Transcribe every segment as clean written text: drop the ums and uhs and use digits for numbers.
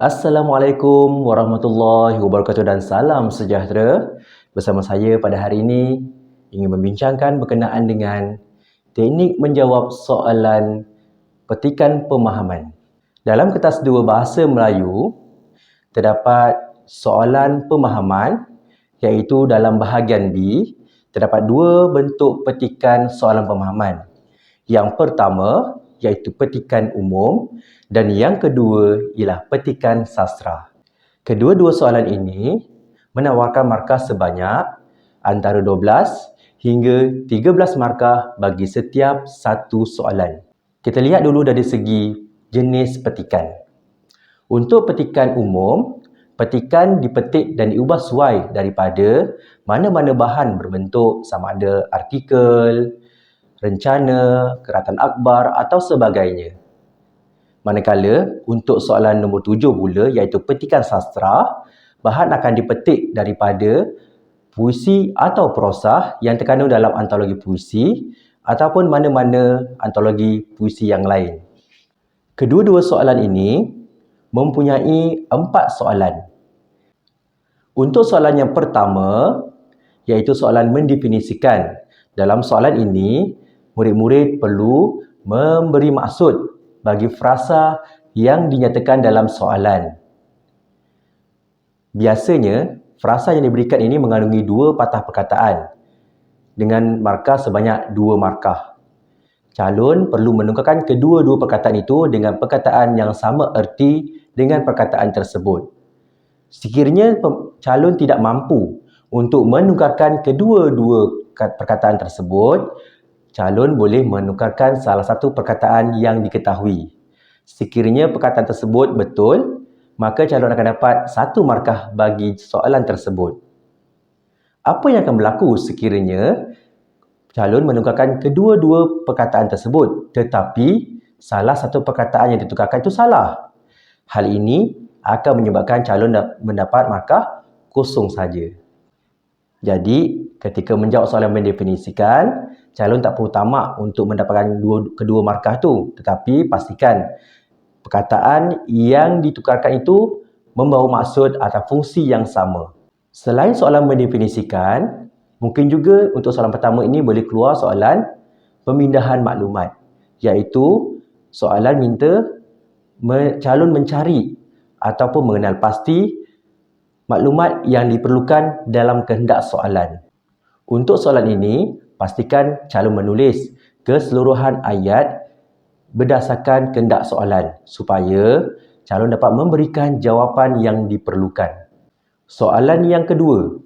Assalamualaikum warahmatullahi wabarakatuh dan salam sejahtera. Bersama saya pada hari ini ingin membincangkan berkenaan dengan teknik menjawab soalan petikan pemahaman. Dalam kertas dua bahasa Melayu, terdapat soalan pemahaman iaitu dalam bahagian B, terdapat dua bentuk petikan soalan pemahaman. Yang pertama iaitu petikan umum dan yang kedua ialah petikan sastra. Kedua-dua soalan ini menawarkan markah sebanyak antara 12 hingga 13 markah bagi setiap satu soalan. Kita lihat dulu dari segi jenis petikan. Untuk petikan umum, petikan dipetik dan diubah sesuai daripada mana-mana bahan berbentuk sama ada artikel, rencana, keratan akhbar atau sebagainya. Manakala untuk soalan nombor 7 pula iaitu petikan sastra, bahan akan dipetik daripada puisi atau prosa yang terkandung dalam antologi puisi ataupun mana-mana antologi puisi yang lain. Kedua-dua soalan ini mempunyai 4 soalan. Untuk soalan yang pertama iaitu soalan mendefinisikan. Dalam soalan ini, murid-murid perlu memberi maksud bagi frasa yang dinyatakan dalam soalan. Biasanya, frasa yang diberikan ini mengandungi 2 patah perkataan dengan markah sebanyak 2 markah. Calon perlu menukarkan kedua-dua perkataan itu dengan perkataan yang sama erti dengan perkataan tersebut. Sekiranya calon tidak mampu untuk menukarkan kedua-dua perkataan tersebut, calon boleh menukarkan salah satu perkataan yang diketahui. Sekiranya perkataan tersebut betul, maka calon akan dapat 1 markah bagi soalan tersebut. Apa yang akan berlaku sekiranya calon menukarkan kedua-dua perkataan tersebut tetapi salah satu perkataan yang ditukarkan itu salah? Hal ini akan menyebabkan calon mendapat markah kosong saja. Jadi, ketika menjawab soalan mendefinisikan, calon tak perlu tamak untuk mendapatkan kedua markah tu, tetapi pastikan perkataan yang ditukarkan itu membawa maksud atau fungsi yang sama. Selain soalan mendefinisikan, mungkin juga untuk soalan pertama ini boleh keluar soalan pemindahan maklumat, iaitu soalan minta calon mencari ataupun mengenal pasti maklumat yang diperlukan dalam kehendak soalan. Untuk soalan ini, pastikan calon menulis keseluruhan ayat berdasarkan kehendak soalan supaya calon dapat memberikan jawapan yang diperlukan. Soalan yang kedua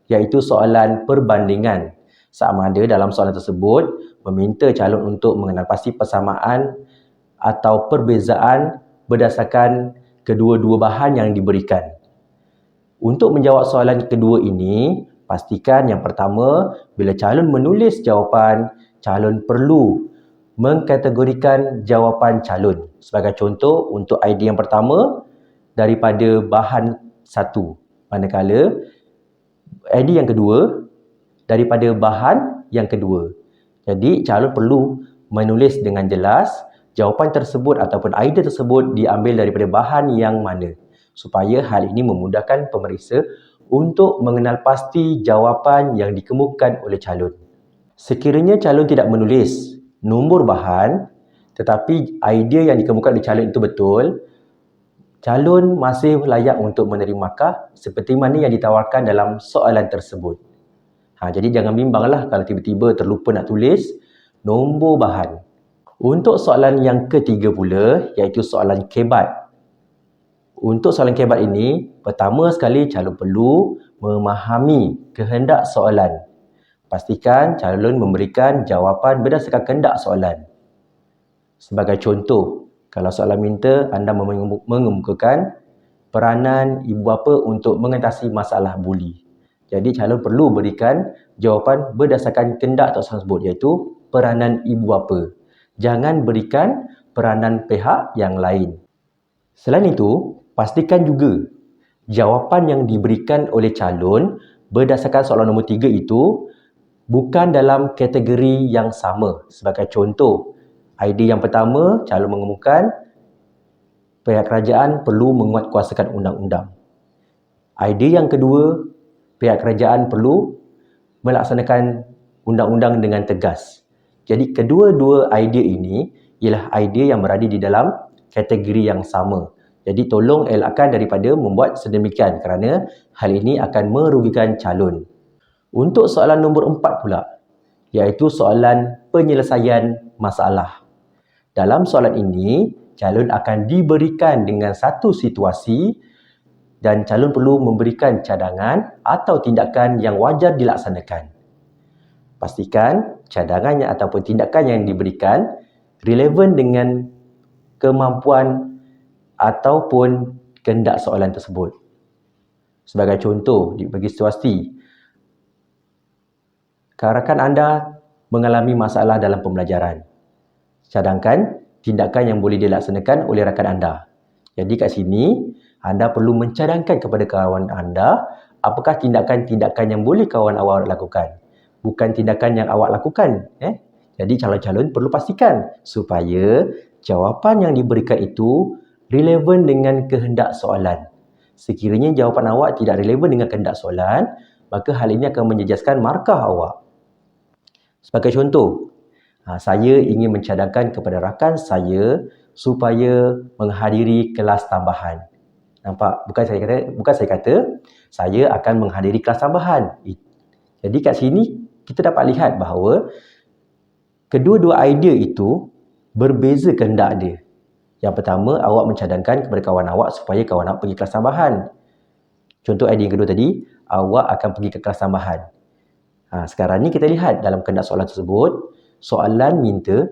iaitu soalan perbandingan. Sama ada dalam soalan tersebut meminta calon untuk mengenal pasti persamaan atau perbezaan berdasarkan kedua-dua bahan yang diberikan. Untuk menjawab soalan kedua ini, pastikan yang pertama, bila calon menulis jawapan, calon perlu mengkategorikan jawapan calon. Sebagai contoh, untuk idea yang pertama, daripada bahan 1. Manakala, idea yang kedua, daripada bahan yang kedua. Jadi, calon perlu menulis dengan jelas jawapan tersebut ataupun idea tersebut diambil daripada bahan yang mana, supaya hal ini memudahkan pemeriksa untuk mengenal pasti jawapan yang dikemukakan oleh calon. Sekiranya calon tidak menulis nombor bahan tetapi idea yang dikemukakan oleh calon itu betul, calon masih layak untuk menerima markah seperti mana yang ditawarkan dalam soalan tersebut. Jadi jangan bimbanglah kalau tiba-tiba terlupa nak tulis nombor bahan. Untuk soalan yang ketiga pula, iaitu soalan kebat. Untuk soalan kebat ini, pertama sekali calon perlu memahami kehendak soalan. Pastikan calon memberikan jawapan berdasarkan kehendak soalan. Sebagai contoh, kalau soalan minta anda mengemukakan peranan ibu bapa untuk mengatasi masalah buli. Jadi calon perlu berikan jawapan berdasarkan kehendak tersebut, iaitu peranan ibu bapa. Jangan berikan peranan pihak yang lain. Selain itu, pastikan juga jawapan yang diberikan oleh calon berdasarkan soalan nombor 3 itu bukan dalam kategori yang sama. Sebagai contoh, idea yang pertama, calon mengemukakan pihak kerajaan perlu menguatkuasakan undang-undang. Idea yang kedua, pihak kerajaan perlu melaksanakan undang-undang dengan tegas. Jadi kedua-dua idea ini ialah idea yang berada di dalam kategori yang sama. Jadi tolong elakkan daripada membuat sedemikian kerana hal ini akan merugikan calon. Untuk soalan nombor 4 pula, iaitu soalan penyelesaian masalah. Dalam soalan ini, calon akan diberikan dengan satu situasi dan calon perlu memberikan cadangan atau tindakan yang wajar dilaksanakan. Pastikan cadangannya ataupun tindakan yang diberikan relevan dengan kemampuan ataupun kehendak soalan tersebut. Sebagai contoh, bagi situasi, rakan anda mengalami masalah dalam pembelajaran. Cadangkan tindakan yang boleh dilaksanakan oleh rakan anda. Jadi kat sini, anda perlu mencadangkan kepada kawan anda apakah tindakan-tindakan yang boleh kawan awak lakukan. Bukan tindakan yang awak lakukan. Jadi calon-calon perlu pastikan supaya jawapan yang diberikan itu relevan dengan kehendak soalan. Sekiranya jawapan awak tidak relevan dengan kehendak soalan, maka hal ini akan menjejaskan markah awak. Sebagai contoh, saya ingin mencadangkan kepada rakan saya supaya menghadiri kelas tambahan. Nampak? Bukan saya kata saya akan menghadiri kelas tambahan. Jadi kat sini kita dapat lihat bahawa kedua-dua idea itu berbeza kehendak dia. Yang pertama, awak mencadangkan kepada kawan awak supaya kawan awak pergi kelas tambahan. Contoh idea yang kedua tadi, awak akan pergi ke kelas tambahan. Sekarang ni kita lihat dalam kehendak soalan tersebut, soalan minta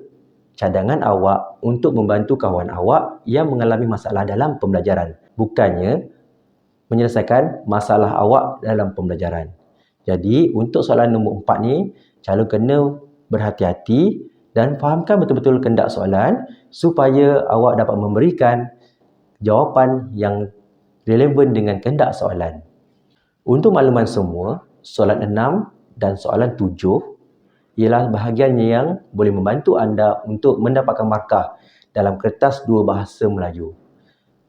cadangan awak untuk membantu kawan awak yang mengalami masalah dalam pembelajaran. Bukannya menyelesaikan masalah awak dalam pembelajaran. Jadi untuk soalan nombor 4 ni, calon kena berhati-hati dan fahamkan betul-betul kehendak soalan supaya awak dapat memberikan jawapan yang relevan dengan kehendak soalan. Untuk makluman semua, soalan 6 dan soalan 7 ialah bahagian yang boleh membantu anda untuk mendapatkan markah dalam kertas dua bahasa Melayu.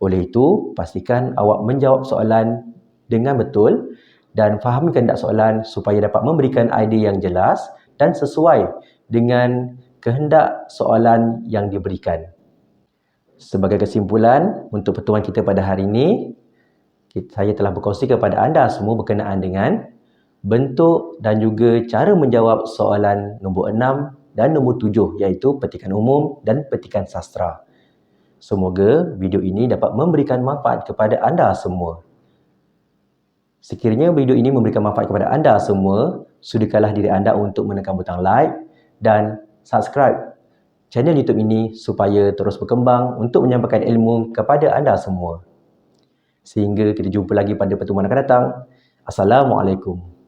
Oleh itu, pastikan awak menjawab soalan dengan betul dan fahami kehendak soalan supaya dapat memberikan idea yang jelas dan sesuai dengan kehendak soalan yang diberikan. Sebagai kesimpulan, untuk pertemuan kita pada hari ini, saya telah berkongsi kepada anda semua berkenaan dengan bentuk dan juga cara menjawab soalan nombor 6 dan nombor 7 iaitu petikan umum dan petikan sastra. Semoga video ini dapat memberikan manfaat kepada anda semua. Sekiranya video ini memberikan manfaat kepada anda semua, sudikanlah diri anda untuk menekan butang like dan subscribe channel YouTube ini supaya terus berkembang untuk menyampaikan ilmu kepada anda semua. Sehingga kita jumpa lagi pada pertemuan akan datang. Assalamualaikum.